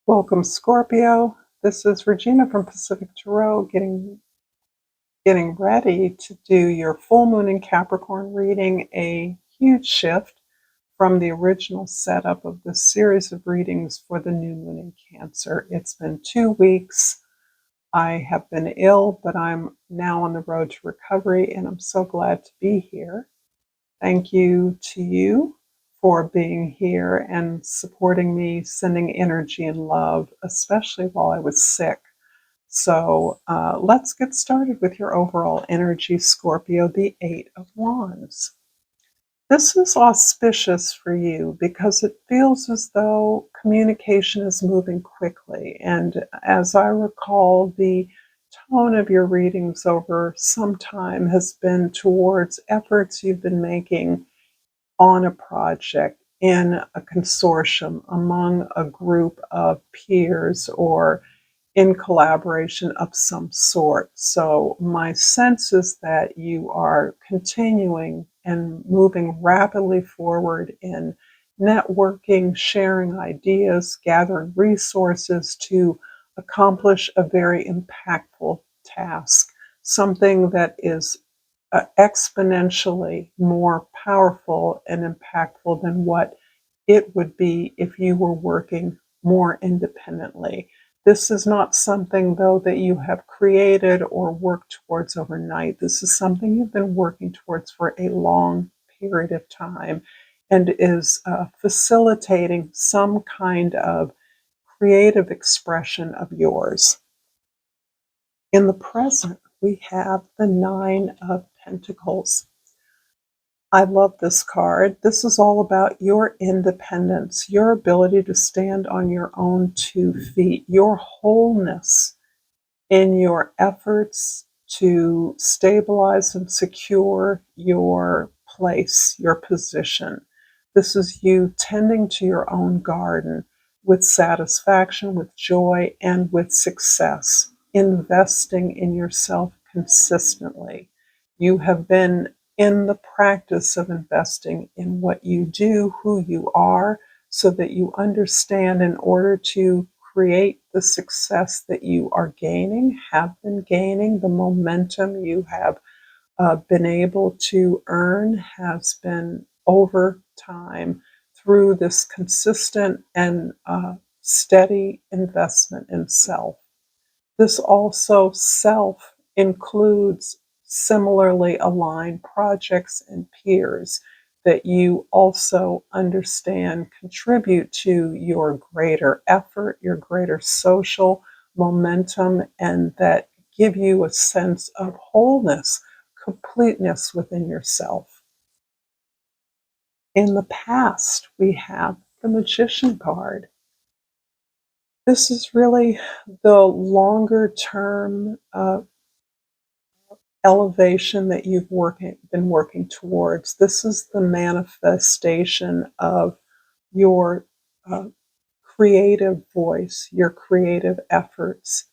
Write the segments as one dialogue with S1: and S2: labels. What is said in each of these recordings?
S1: Welcome, Scorpio. This is Regina from Pacific Tarot getting ready to do your full moon in Capricorn reading, a huge shift from the original setup of this series of readings for the new moon in Cancer. It's been 2 weeks. I have been ill, but I'm now on the road to recovery, and I'm so glad to be here. Thank you to you for being here and supporting me, sending energy and love, especially while I was sick. So let's get started with your overall energy, Scorpio, the Eight of Wands. This is auspicious for you because it feels as though communication is moving quickly. And as I recall, the tone of your readings over some time has been towards efforts you've been making on a project in a consortium among a group of peers or in collaboration of some sort. So my sense is that you are continuing and moving rapidly forward in networking, sharing ideas, gathering resources to accomplish a very impactful task, something that is exponentially more powerful and impactful than what it would be if you were working more independently. This is not something, though, that you have created or worked towards overnight. This is something you've been working towards for a long period of time and is facilitating some kind of creative expression of yours. In the present, we have the Nine of Pentacles. I love this card. This is all about your independence, your ability to stand on your own 2 feet, your wholeness in your efforts to stabilize and secure your place, your position. This is you tending to your own garden with satisfaction, with joy, and with success, investing in yourself consistently. You have been in the practice of investing in what you do, who you are, so that you understand in order to create the success that you are gaining, have been gaining, the momentum you have been able to earn has been over time through this consistent and steady investment in self. This also self includes similarly aligned projects and peers that you also understand contribute to your greater effort, your greater social momentum, and that give you a sense of wholeness, completeness within yourself. In the past, we have the Magician card. This is really the longer term elevation that you've been working towards. This is the manifestation of your creative voice, your creative efforts.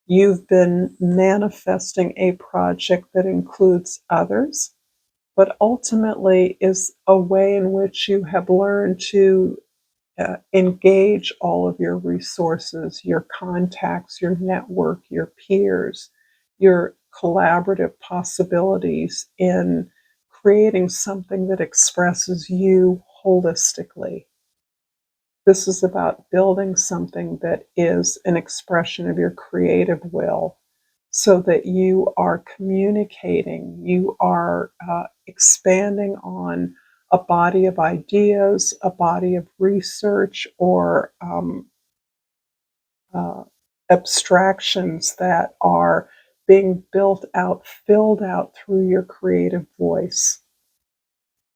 S1: You've been manifesting a project that includes others, but ultimately is a way in which you have learned to engage all of your resources, your contacts, your network, your peers, your collaborative possibilities in creating something that expresses you holistically. This is about building something that is an expression of your creative will so that you are communicating, you are expanding on a body of ideas, a body of research, or uh, abstractions that are being built out, filled out through your creative voice.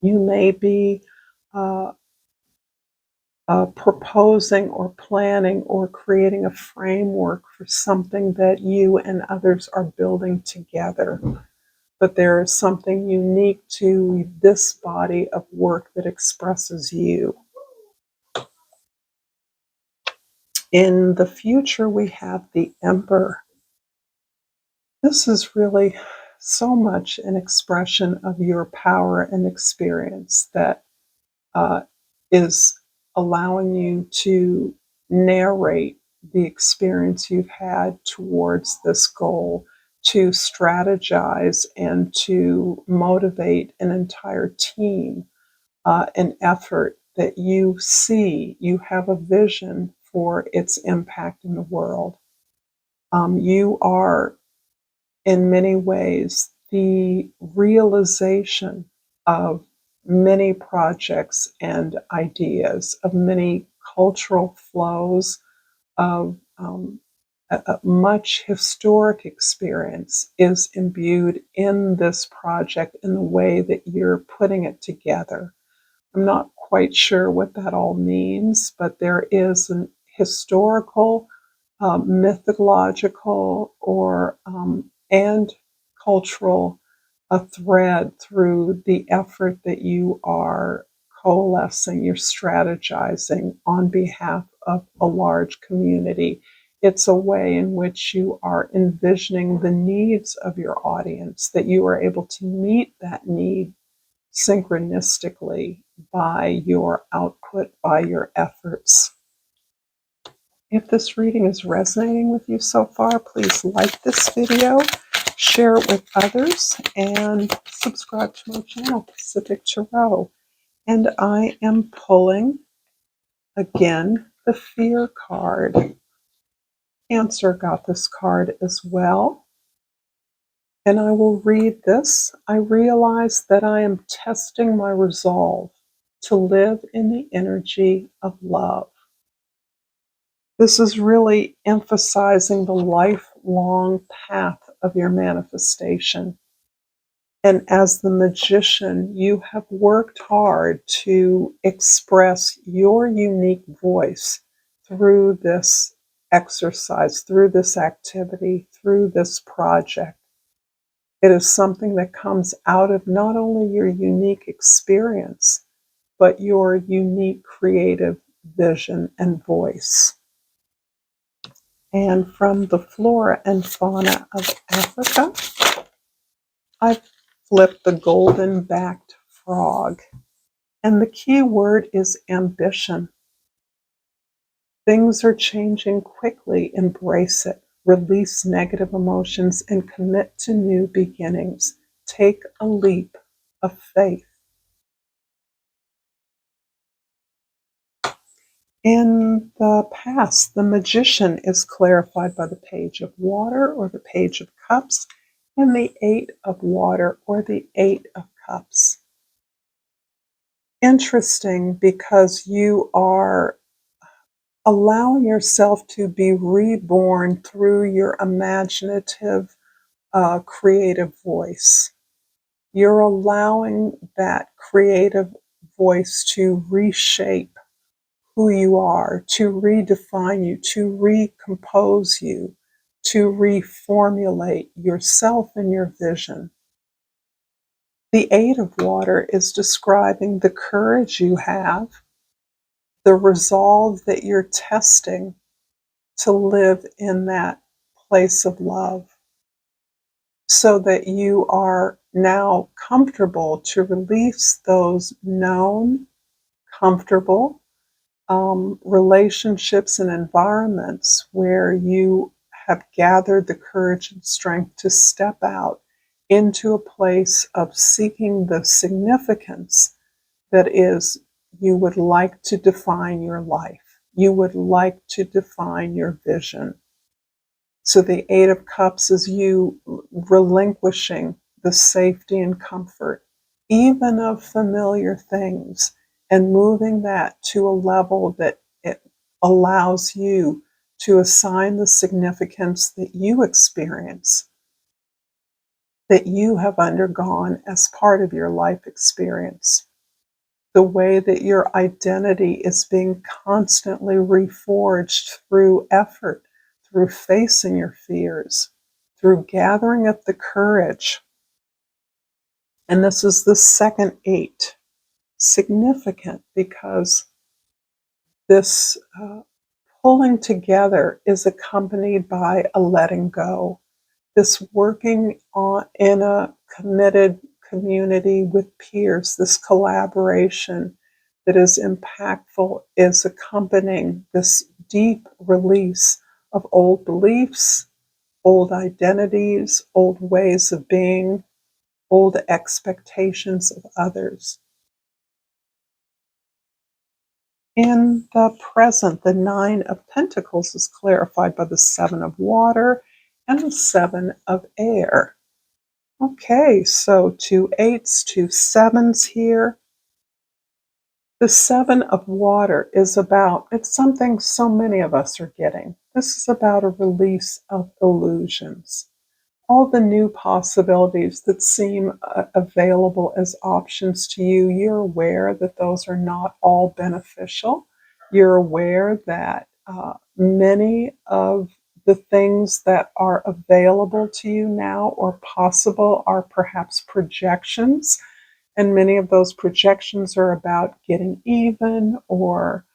S1: You may be uh, proposing or planning or creating a framework for something that you and others are building together. But there is something unique to this body of work that expresses you. In the future, we have the Emperor. This is really so much an expression of your power and experience that uh, is allowing you to narrate the experience you've had towards this goal, to strategize and to motivate an entire team, an effort that you see, you have a vision for its impact in the world. You are, in many ways, the realization of many projects and ideas, of many cultural flows, of a much historic experience is imbued in this project in the way that you're putting it together. I'm not quite sure what that all means, but there is an historical, mythological, or and cultural a thread through the effort that you are coalescing, you're strategizing on behalf of a large community. It's a way in which you are envisioning the needs of your audience, that you are able to meet that need synchronistically by your output, by your efforts. If this reading is resonating with you so far, please like this video, share it with others, and subscribe to my channel, Pacific Tarot. And I am pulling, again, the Fear card. Cancer got this card as well. And I will read this. I realize that I am testing my resolve to live in the energy of love. This is really emphasizing the lifelong path of your manifestation. And as the magician, you have worked hard to express your unique voice through this exercise, through this activity, through this project. It is something that comes out of not only your unique experience, but your unique creative vision and voice. And from the Flora and Fauna of Africa, I've flipped the golden-backed frog. And the key word is ambition. Things are changing quickly. Embrace it. Release negative emotions and commit to new beginnings. Take a leap of faith. In the past, the magician is clarified by the Page of Water or the Page of Cups and the Eight of Water or the Eight of Cups. Interesting, because you are allowing yourself to be reborn through your imaginative, creative voice. You're allowing that creative voice to reshape who you are, to redefine you, to recompose you, to reformulate yourself and your vision. The Eight of Water is describing the courage you have, the resolve that you're testing to live in that place of love, so that you are now comfortable to release those known, comfortable relationships and environments where you have gathered the courage and strength to step out into a place of seeking the significance that is, you would like to define your life. You would like to define your vision. So the Eight of Cups is you relinquishing the safety and comfort, even of familiar things, and moving that to a level that it allows you to assign the significance that you experience, that you have undergone as part of your life experience. The way that your identity is being constantly reforged through effort, through facing your fears, through gathering up the courage. And this is the second eight. Significant because this pulling together is accompanied by a letting go. This working in a committed community with peers, this collaboration, that is impactful is accompanying this deep release of old beliefs, old identities, old ways of being, old expectations of others. In the present, the Nine of Pentacles is clarified by the Seven of Water and the Seven of Air. Okay, so 2 8s, 2 7s here. The Seven of Water is about, it's something so many of us are getting. This is about a release of illusions. All the new possibilities that seem available as options to you, you're aware that those are not all beneficial. You're aware that many of the things that are available to you now or possible are perhaps projections, and many of those projections are about getting even or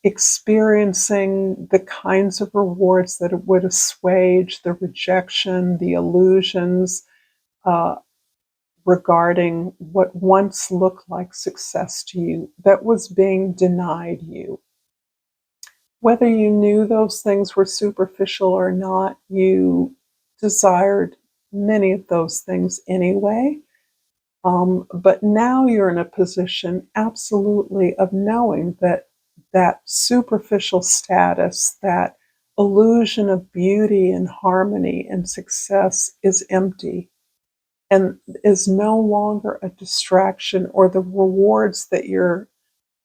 S1: experiencing the kinds of rewards that would assuage the rejection, the illusions uh, regarding what once looked like success to you that was being denied you. Whether you knew those things were superficial or not, you desired many of those things anyway. But now you're in a position absolutely of knowing that that superficial status, that illusion of beauty and harmony and success is empty and is no longer a distraction, or the rewards that you're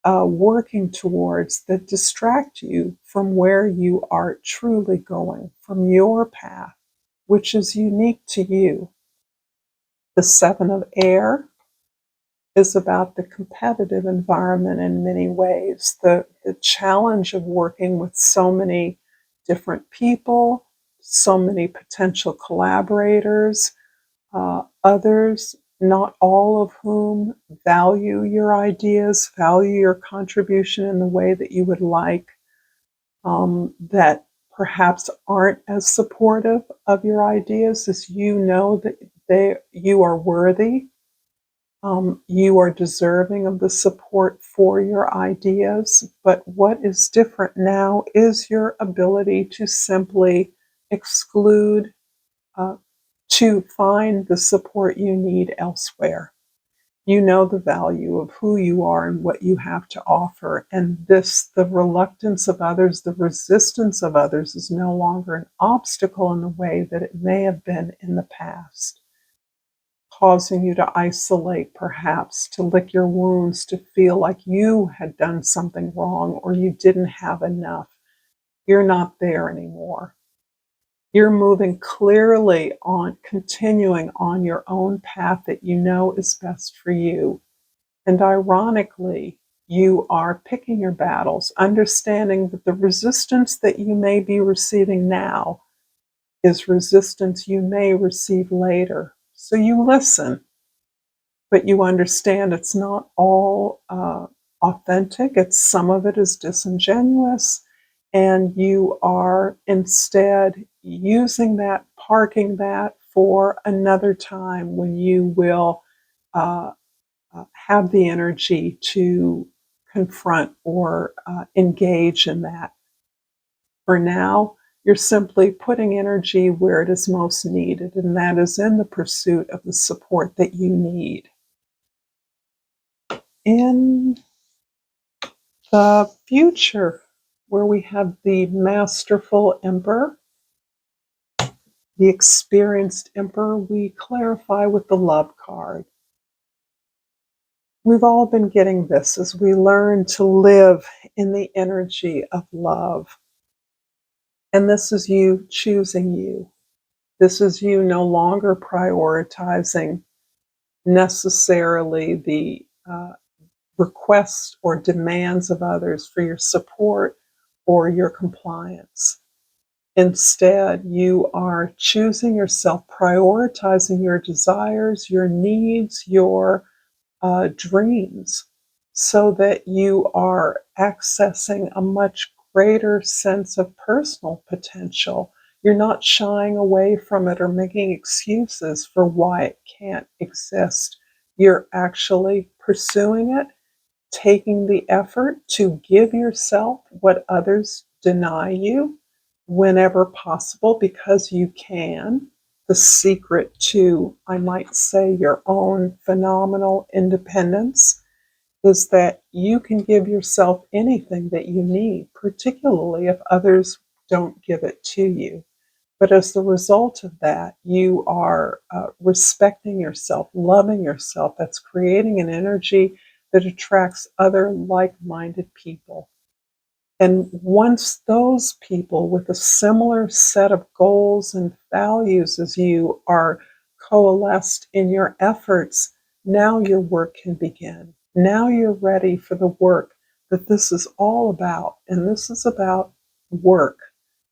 S1: working towards that distract you from where you are truly going, from your path, which is unique to you. The Seven of Air is about the competitive environment in many ways, the challenge of working with so many different people, so many potential collaborators, others, not all of whom value your ideas, value your contribution in the way that you would like, that perhaps aren't as supportive of your ideas as you know that you are worthy. You are deserving of the support for your ideas, but what is different now is your ability to simply exclude, uh, to find the support you need elsewhere. You know the value of who you are and what you have to offer, and the reluctance of others, the resistance of others is no longer an obstacle in the way that it may have been in the past, causing you to isolate, perhaps, to lick your wounds, to feel like you had done something wrong or you didn't have enough. You're not there anymore. You're moving clearly on, continuing on your own path that you know is best for you. And ironically, you are picking your battles, understanding that the resistance that you may be receiving now is resistance you may receive later. So you listen, but you understand it's not all authentic. It's some of it is disingenuous, and you are instead using that, parking that for another time when you will uh, have the energy to confront or engage in that. For now, you're simply putting energy where it is most needed, and that is in the pursuit of the support that you need. In the future, where we have the masterful emperor, the experienced emperor, we clarify with the love card. We've all been getting this as we learn to live in the energy of love. And this is you choosing you. This is you no longer prioritizing necessarily the requests or demands of others for your support or your compliance. Instead, you are choosing yourself, prioritizing your desires, your needs, your dreams, so that you are accessing a much greater sense of personal potential. You're not shying away from it or making excuses for why it can't exist. You're actually pursuing it, taking the effort to give yourself what others deny you whenever possible, because you can. The secret to, I might say, your own phenomenal independence is that you can give yourself anything that you need, particularly if others don't give it to you. But as the result of that, you are respecting yourself, loving yourself. That's creating an energy that attracts other like minded people. And once those people with a similar set of goals and values as you are coalesced in your efforts, now your work can begin. Now you're ready for the work that this is all about. And this is about work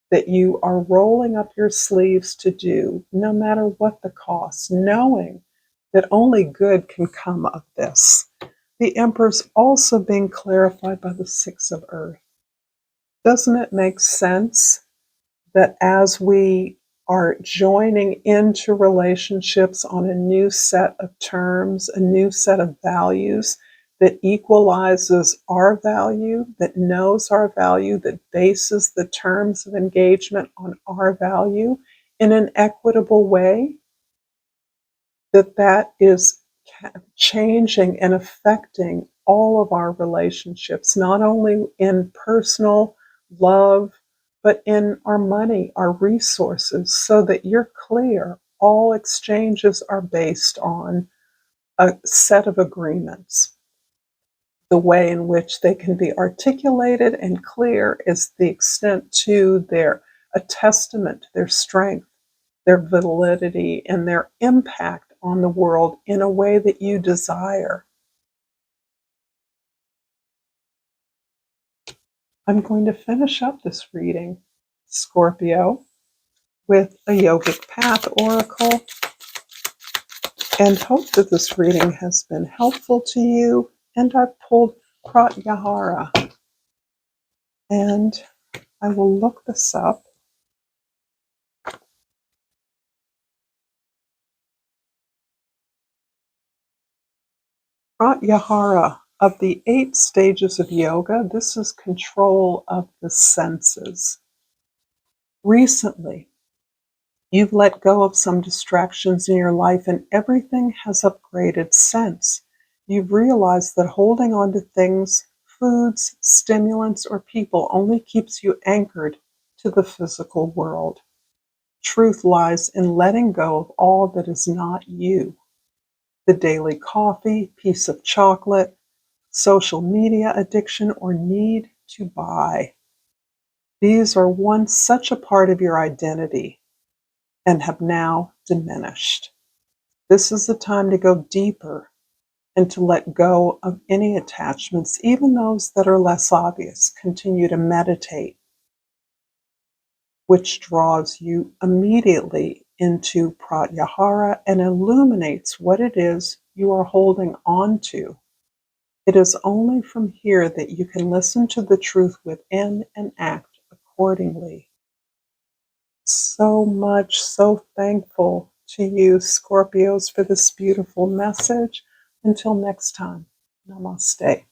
S1: that you are rolling up your sleeves to do, no matter what the cost, knowing that only good can come of this. The Emperor's also being clarified by the Six of Earth. Doesn't it make sense that as we are joining into relationships on a new set of terms, a new set of values that equalizes our value, that knows our value, that bases the terms of engagement on our value in an equitable way, that is changing and affecting all of our relationships, not only in personal love, but in our money, our resources, so that you're clear. All exchanges are based on a set of agreements. The way in which they can be articulated and clear is the extent to a testament to their strength, their validity, and their impact on the world in a way that you desire. I'm going to finish up this reading, Scorpio, with a yogic path oracle, and hope that this reading has been helpful to you. And I've pulled Pratyahara, and I will look this up. Pratyahara, of the 8 stages of yoga, this is control of the senses. Recently, you've let go of some distractions in your life and everything has upgraded since. You've realized that holding on to things, foods, stimulants, or people only keeps you anchored to the physical world. Truth lies in letting go of all that is not you. The daily coffee, piece of chocolate, social media addiction, or need to buy. These are once such a part of your identity and have now diminished. This is the time to go deeper and to let go of any attachments, even those that are less obvious. Continue to meditate, which draws you immediately into Pratyahara and illuminates what it is you are holding on to. It is only from here that you can listen to the truth within and act accordingly. So thankful to you, Scorpios, for this beautiful message. Until next time, namaste.